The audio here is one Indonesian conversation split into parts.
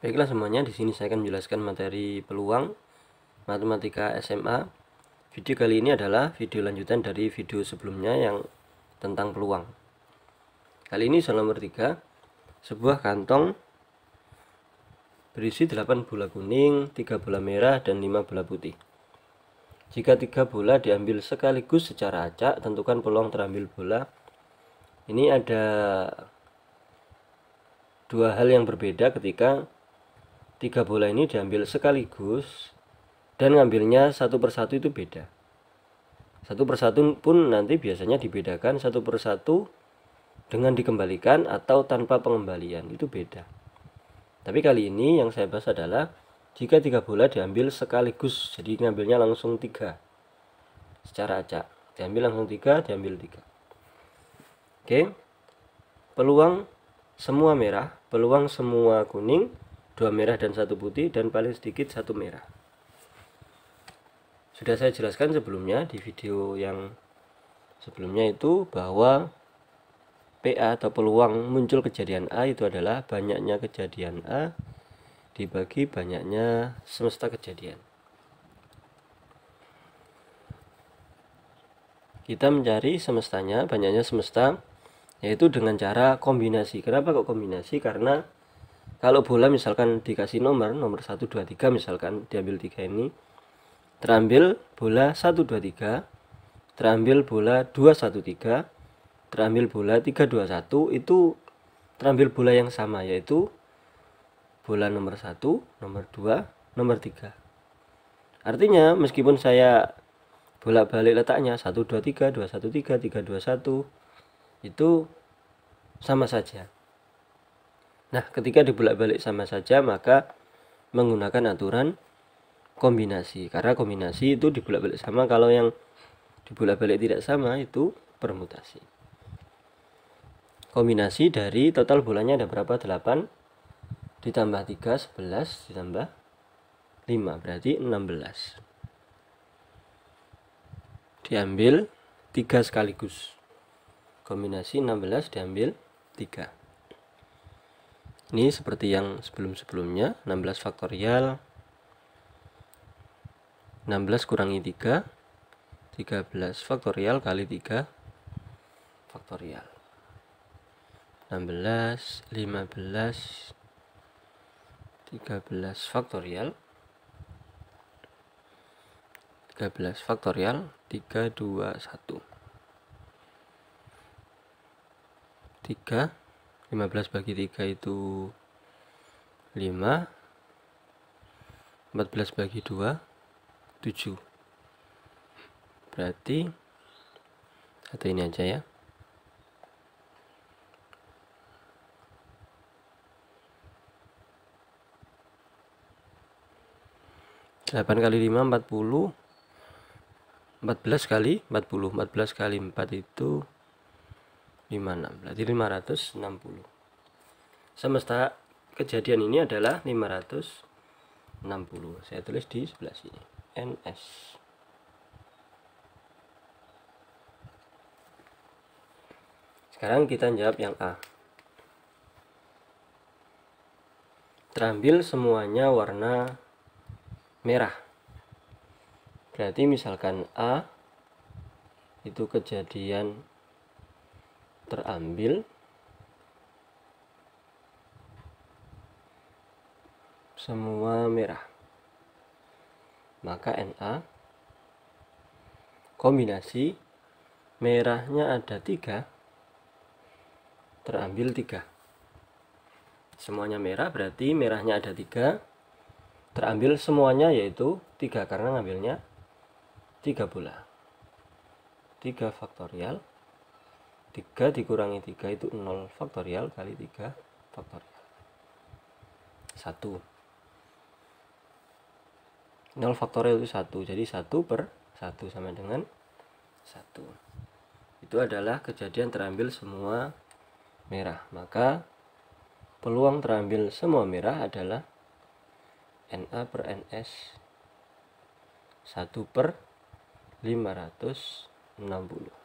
Baiklah semuanya, di sini saya akan menjelaskan materi peluang matematika SMA. Video kali ini adalah video lanjutan dari video sebelumnya yang tentang peluang. Kali ini soal nomor 3, sebuah kantong berisi 8 bola kuning, 3 bola merah, dan 5 bola putih. Jika 3 bola diambil sekaligus secara acak, tentukan peluang terambil bola. Ini ada dua hal yang berbeda ketika 3 bola ini diambil sekaligus dan ngambilnya satu persatu itu beda. Satu persatu pun nanti biasanya dibedakan satu persatu dengan dikembalikan atau tanpa pengembalian, itu beda. Tapi kali ini yang saya bahas adalah jika 3 bola diambil sekaligus, jadi ngambilnya langsung 3 secara acak, diambil langsung 3, diambil 3. Oke, peluang semua merah, peluang semua kuning, 2 merah dan 1 putih, dan paling sedikit 1 merah. Sudah saya jelaskan sebelumnya di video yang sebelumnya itu bahwa PA atau peluang muncul kejadian A itu adalah banyaknya kejadian A dibagi banyaknya semesta kejadian. Kita mencari semestanya, banyaknya semesta, yaitu dengan cara kombinasi. Kenapa kok kombinasi? Karena kalau bola misalkan dikasih nomor 1, 2, 3, misalkan diambil 3 ini, terambil bola 1, 2, 3, terambil bola 2, 1, 3, terambil bola 3, 2, 1, itu terambil bola yang sama, yaitu bola nomor 1, nomor 2, nomor 3. Artinya meskipun saya bolak-balik letaknya 1, 2, 3, 2, 1, 3, 3, 2, 1, itu sama saja. Nah, ketika dibolak-balik sama saja, maka menggunakan aturan kombinasi. Karena kombinasi itu dibolak-balik sama, kalau yang dibolak-balik tidak sama itu permutasi. Kombinasi dari total bolanya ada berapa? 8 ditambah 3, 11, ditambah 5, berarti 16. Diambil 3 sekaligus. Kombinasi 16 diambil 3. Ini seperti yang sebelum-sebelumnya, 16 faktorial, 16 kurangi 3, 13 faktorial kali 3 faktorial. 16, 15, 13 faktorial, 13 faktorial, 3, 2, 1. 3, 15 bagi 3 itu 5, 14 bagi 2, 7. Berarti satu ini aja ya. 8 kali 5, 40. 14 kali 40. 14 kali 4 itu 56. Berarti 560. Semesta kejadian ini adalah 560. Saya tulis di sebelah sini. NS. Sekarang kita jawab yang A. Terambil semuanya warna merah. Berarti misalkan A itu kejadian terambil semua merah, maka NA kombinasi merahnya ada 3, terambil 3. Semuanya merah berarti merahnya ada 3, terambil semuanya yaitu 3 karena ngambilnya 3 bola. 3 faktorial, 3 dikurangi 3 itu 0 faktorial kali 3 faktorial. 1. 0 faktorial itu 1, jadi 1 per 1 sama dengan 1. Itu adalah kejadian terambil semua merah. Maka peluang terambil semua merah adalah NA per NS 1 per 560.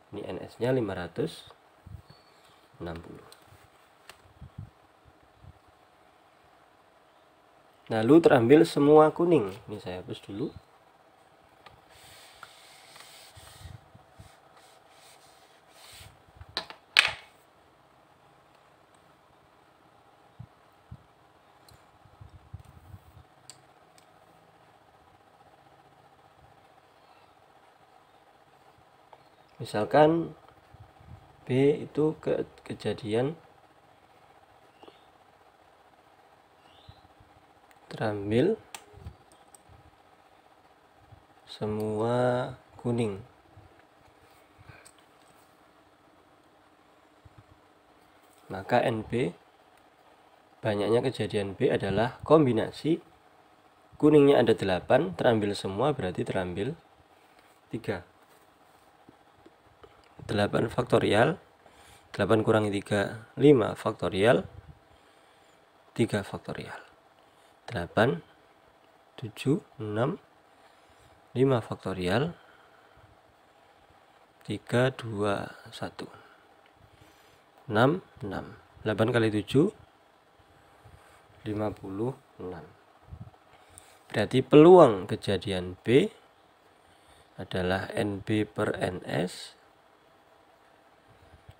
Ini NS nya 560. lalu terambil semua kuning. Ini saya hapus dulu. Misalkan B itu kejadian terambil semua kuning. Maka NB, banyaknya kejadian B adalah kombinasi kuningnya ada 8, terambil semua berarti terambil 3. 8 faktorial, 8 kurangi 3, 5 faktorial, 3 faktorial. 8, 7, 6, 5 faktorial, 3, 2, 1. 6, 6. 8 kali 7, 56. Berarti peluang kejadian B adalah NB per NS.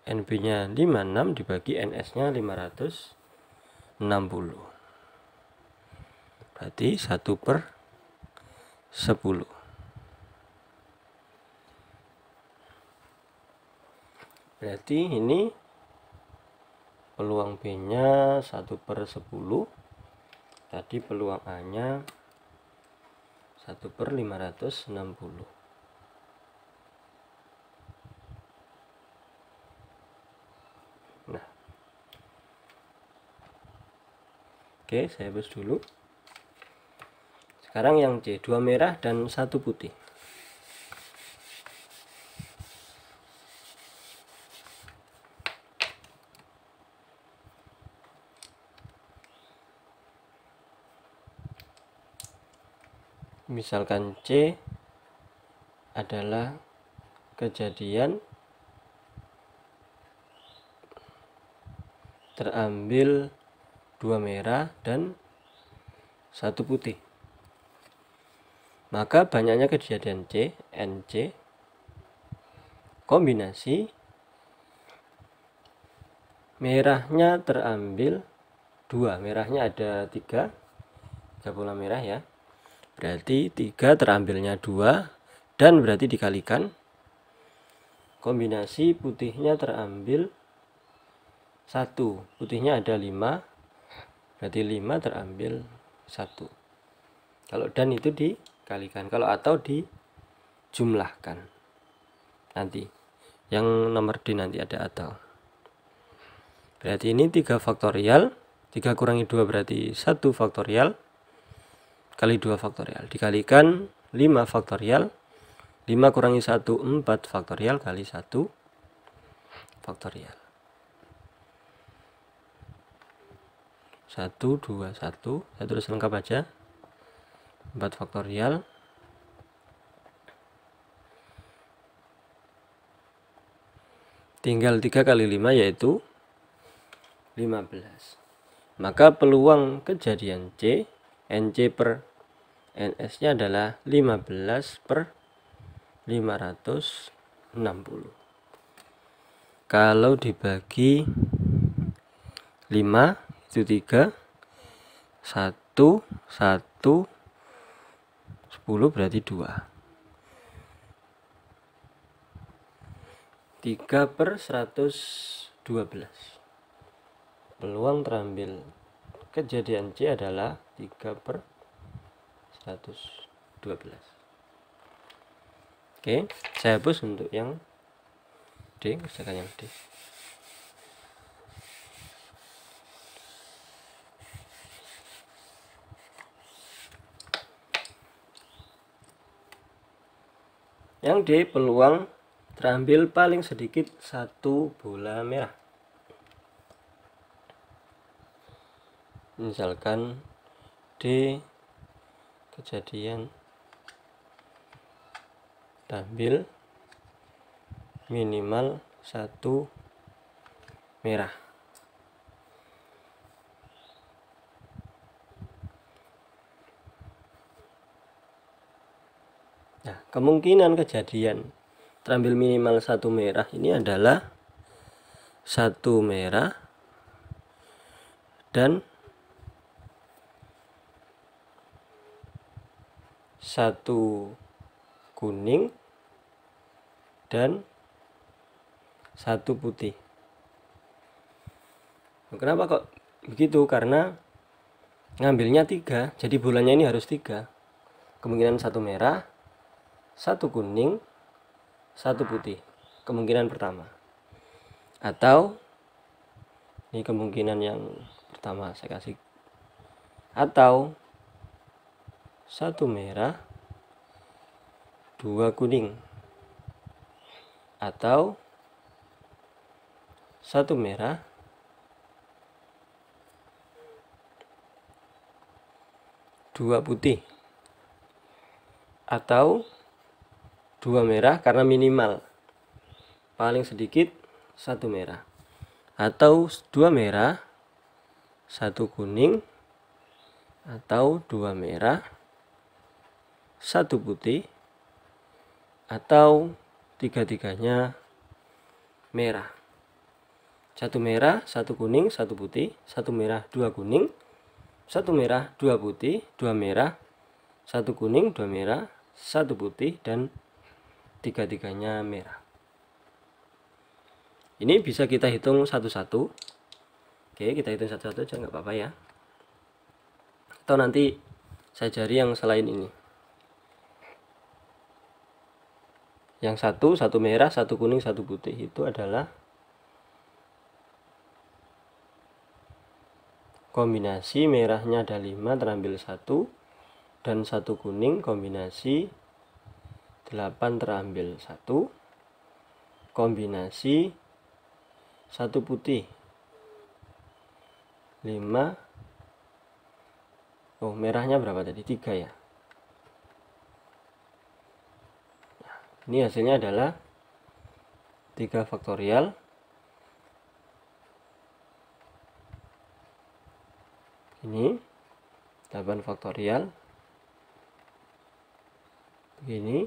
NB-nya 56 dibagi NS-nya 560. Berarti 1 per 10. Berarti ini peluang B-nya 1 per 10. Tadi peluang A-nya 1 per 560. Nah, oke, saya hapus dulu. Sekarang yang C, 2 merah dan 1 putih. Misalkan C adalah kejadian terambil 2 merah dan 1 putih. Maka banyaknya kejadian C, NC, kombinasi merahnya terambil 2. Merahnya ada 3 pola merah ya. Berarti 3 terambilnya 2, dan berarti dikalikan kombinasi putihnya terambil 1. Putihnya ada 5, berarti 5 terambil 1. Kalau dan itu dikalikan, kalau atau dijumlahkan. Nanti yang nomor D nanti ada atau. Berarti ini 3 faktorial, 3 kurangi 2 berarti 1 faktorial kali 2 faktorial dikalikan 5 faktorial. 5 kurangi 1 4 faktorial kali 1 faktorial. 1 2 1, saya tulis lengkap aja. 4 faktorial tinggal 3 kali 5 yaitu 15. Maka peluang kejadian C, NC per NS-nya adalah 15 per 560. Kalau dibagi 5 itu 3, 1, 1, 10 berarti 2. 3 per 112. Peluang terambil kejadian C adalah 3 per 112. Oke, saya hapus untuk yang D, kerjakan yang D. Yang D, peluang terambil paling sedikit 1 bola merah. Misalkan D kejadian terambil minimal 1 merah. Nah, kemungkinan kejadian terambil minimal satu merah ini adalah satu merah dan satu kuning dan satu putih. Kenapa kok begitu? Karena ngambilnya 3, jadi bulannya ini harus 3. Kemungkinan satu merah, satu kuning, satu putih. Kemungkinan pertama. Atau ini kemungkinan yang pertama saya kasih. Atau satu merah, dua kuning. Atau satu merah, dua putih. Atau dua merah karena minimal, paling sedikit satu merah. Atau dua merah, satu kuning. Atau dua merah, satu putih. Atau tiga-tiganya merah. Satu merah, satu kuning, satu putih. Satu merah, dua kuning. Satu merah, dua putih. Dua merah, satu kuning, dua merah, satu putih, dan tiga-tiganya merah. Ini bisa kita hitung satu-satu. Oke, kita hitung satu-satu aja nggak apa-apa ya. Atau nanti saya cari yang selain ini. Yang satu merah, satu kuning, satu putih itu adalah kombinasi merahnya ada 5 terambil 1 dan satu kuning kombinasi 8 terambil 1 kombinasi satu putih 5. Oh, merahnya berapa tadi? 3 ya. Nah, ini hasilnya adalah 3 faktorial ini 8 faktorial begini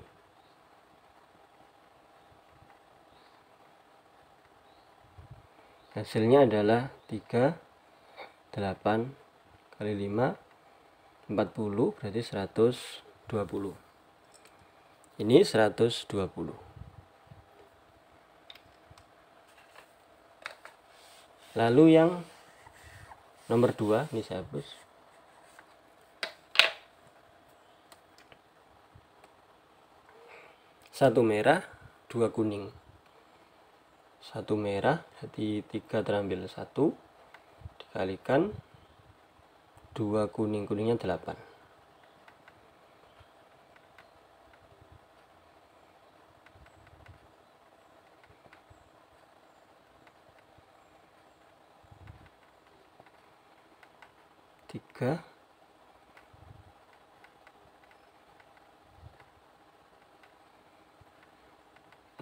hasilnya adalah 3 8 kali 5 40 berarti 120. Ini 120. Lalu yang nomor 2 ini saya hapus. Satu merah, dua kuning. Satu merah jadi 3 terambil 1 dikalikan 2 kuning, kuningnya 8. Tiga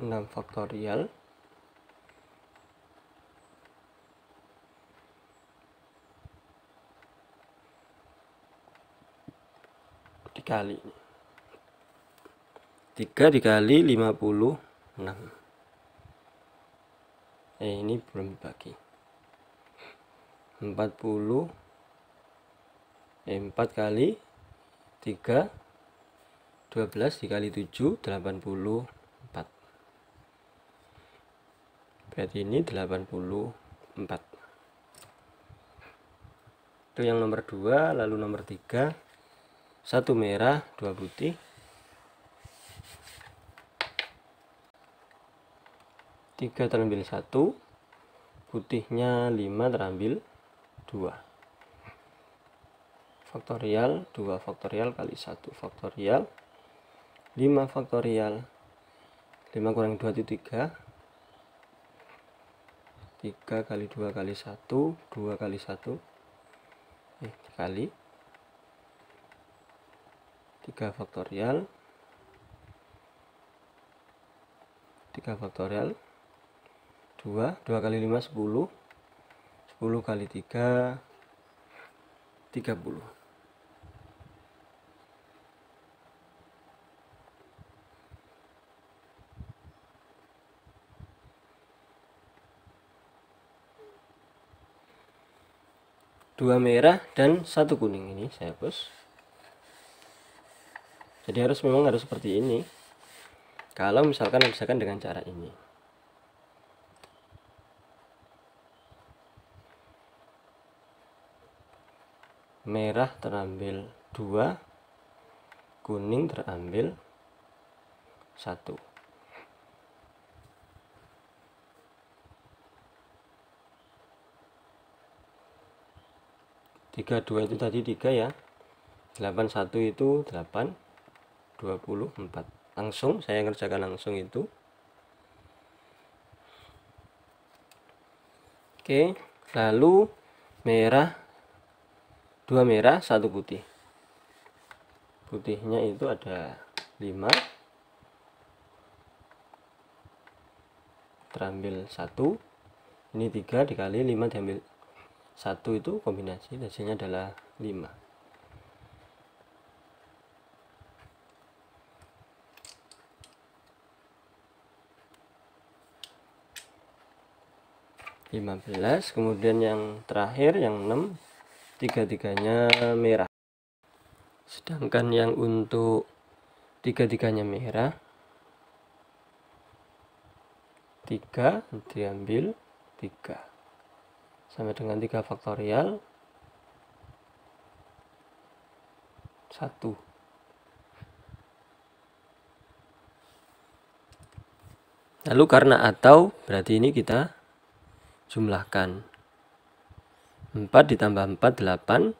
6 faktorial dikali 3 dikali 56. Ini belum dibagi. 40 4 kali 3 12 dikali 7 84. Berarti ini 84. Itu yang nomor 2. Lalu nomor 3, satu merah, dua putih. 3 terambil 1, putihnya 5 terambil 2. Faktorial 2 faktorial kali 1 faktorial 5 faktorial 5 kurang 2 itu 3 kali 2 kali 1 2 kali 1 dikali 3 faktorial 2 kali 5 10 kali 3 30. 2 merah dan 1 kuning. Ini saya hapus. Jadi memang harus seperti ini. Kalau misalkan dengan cara ini. Merah terambil 2, kuning terambil 1. Tiga dua itu tadi 3 ya. 81 itu 8, 24. Langsung saya ngerjakan langsung itu. Oke, lalu merah 2 merah 1 putih. Putihnya itu ada 5, terambil 1. Ini 3 dikali 5 diambil 1, itu kombinasi, hasilnya adalah 5. Kemudian yang terakhir yang 6, tiga-tiganya merah. Sedangkan yang untuk tiga-tiganya merah, 3 diambil 3 sama dengan 3 faktorial 1. Lalu karena atau berarti ini kita jumlahkan. 4 ditambah 4 8,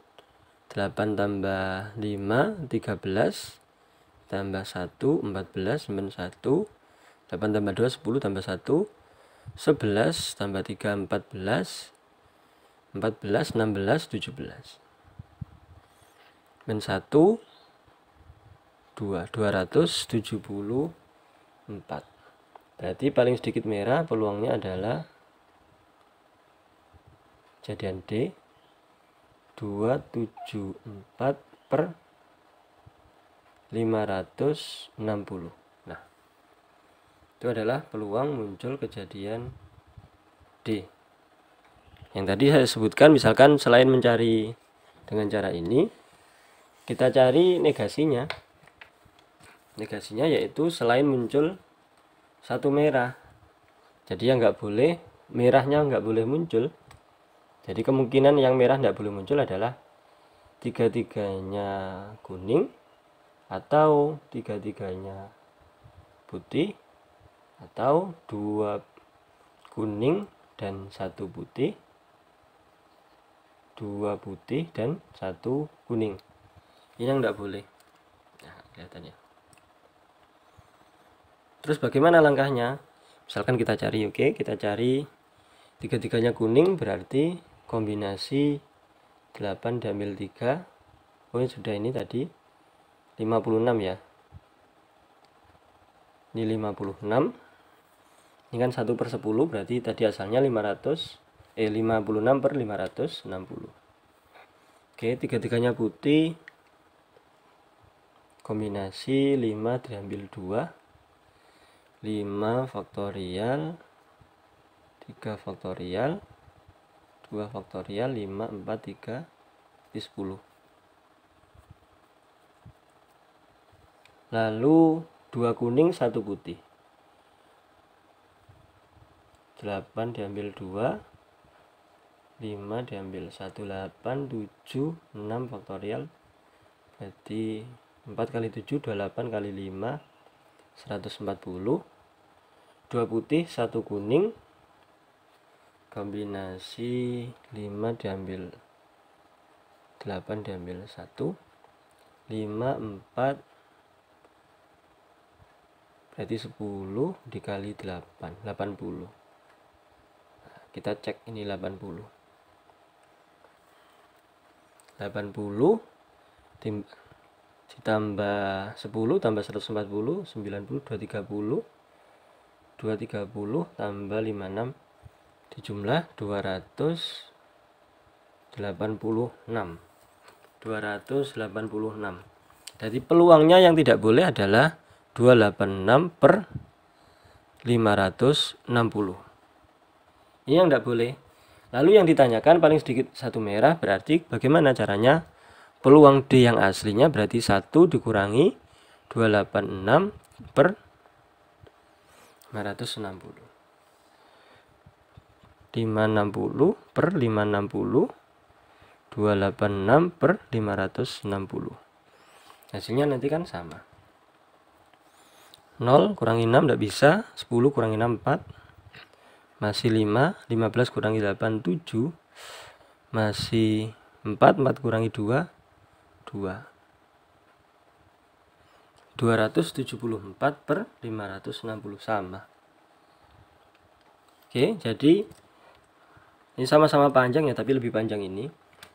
8 tambah 5 13, tambah 1 14, 91, 8 tambah 2 10, tambah 1 11, tambah 3 14, 14 16 17, men 1 2, 274. Berarti paling sedikit merah peluangnya adalah jadian D, 274 per 560. Nah, itu adalah peluang muncul kejadian D. Yang tadi saya sebutkan, misalkan selain mencari dengan cara ini, kita cari negasinya. Negasinya yaitu selain muncul 1 merah. Jadi yang nggak boleh, merahnya nggak boleh muncul. Jadi kemungkinan yang merah nggak boleh muncul adalah tiga-tiganya kuning, atau tiga-tiganya putih, atau 2 kuning dan 1 putih, 2 putih dan 1 kuning. Ini yang enggak boleh. Nah, kelihatannya. Terus bagaimana langkahnya? Misalkan kita cari, oke, kita cari tiga-tiganya kuning, berarti kombinasi 8 diambil 3. Oh, sudah, ini tadi 56 ya. Ini 56. Ini kan 1/10, berarti tadi asalnya 56 per 560. Oke, tiga-tiganya putih, kombinasi 5 diambil 2, 5 faktorial, 3 faktorial, 2 faktorial, 5 4 3 di 10. Lalu 2 kuning 1 putih, 8 diambil 2, 5 diambil 1, 8 7 6 faktorial, berarti 4 kali 7 28 kali 5 140. 2 putih 1 kuning, kombinasi 5 diambil 8 diambil 1, 5 4, berarti 10 dikali 8 80. Nah, kita cek ini 80 ditambah 10 tambah 140 90, 230 tambah 56 dijumlah 286. Jadi peluangnya yang tidak boleh adalah 286 per 560. Ini yang tidak boleh. Lalu yang ditanyakan paling sedikit 1 merah, berarti bagaimana caranya? Peluang D yang aslinya berarti 1 dikurangi 286 per 560. 560 per 560, 286 per 560. Hasilnya nanti kan sama. 0 kurangi 6 tidak bisa, 10 kurangi 6 4, masih 5, 15 kurangi 8 7, masih 4, 4 kurangi 2 2. 274 per 560 sama. Oke, jadi ini sama-sama panjang ya, tapi lebih panjang ini.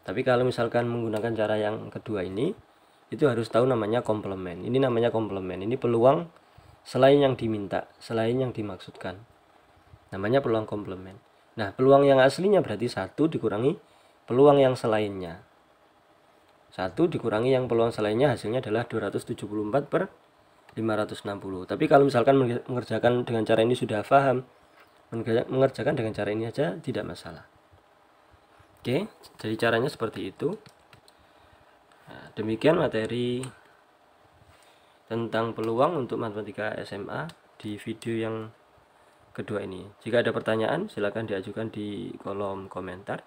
Tapi kalau misalkan menggunakan cara yang kedua ini, itu harus tahu namanya komplement. Ini namanya komplement. Ini peluang selain yang diminta, selain yang dimaksudkan. Namanya peluang komplement. Nah, peluang yang aslinya berarti 1 dikurangi peluang yang selainnya. 1 dikurangi yang peluang selainnya, hasilnya adalah 274 per 560. Tapi kalau misalkan mengerjakan dengan cara ini sudah paham, mengerjakan dengan cara ini aja tidak masalah. Oke, jadi caranya seperti itu. Nah, demikian materi tentang peluang untuk matematika SMA di video yang kedua ini. Jika ada pertanyaan, silakan diajukan di kolom komentar.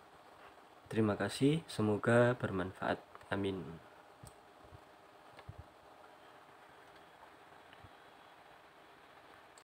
Terima kasih, semoga bermanfaat. Amin.